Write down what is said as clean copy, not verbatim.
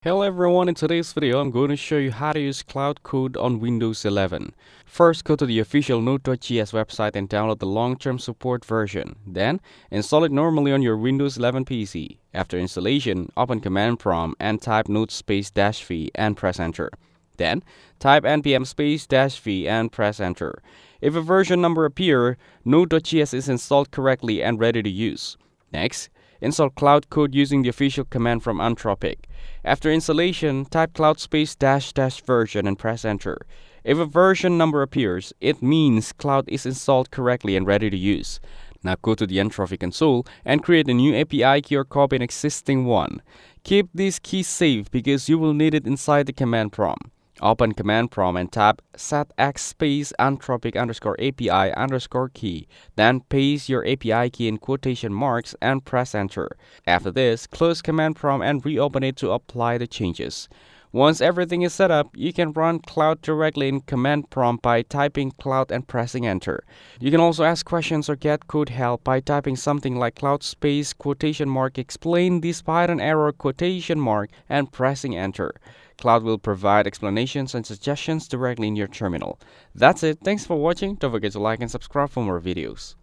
Hello everyone, in today's video I'm going to show you how to use Claude Code on Windows 11. First, go to the official Node.js website and download the long-term support version. Then, install it normally on your Windows 11 PC. After installation, open Command Prompt and type node space -v and press enter. Then, type npm space -v and press enter. If a version number appears, Node.js is installed correctly and ready to use. Next, install Claude Code using the official command from Anthropic. After installation, type cloud space -- version and press enter. If a version number appears, it means Cloud is installed correctly and ready to use. Now go to the Anthropic console and create a new API key or copy an existing one. Keep this key safe because you will need it inside the command prompt. Open command prompt and type setx space anthropic _API _key. Then paste your API key in quotation marks and press enter. After this, close command prompt and reopen it to apply the changes. Once everything is set up, you can run Cloud directly in command prompt by typing Cloud and pressing enter. You can also ask questions or get code help by typing something like Cloud space quotation mark explain this Python error quotation mark and pressing enter. Cloud will provide explanations and suggestions directly in your terminal. That's it. Thanks for watching. Don't forget to like and subscribe for more videos.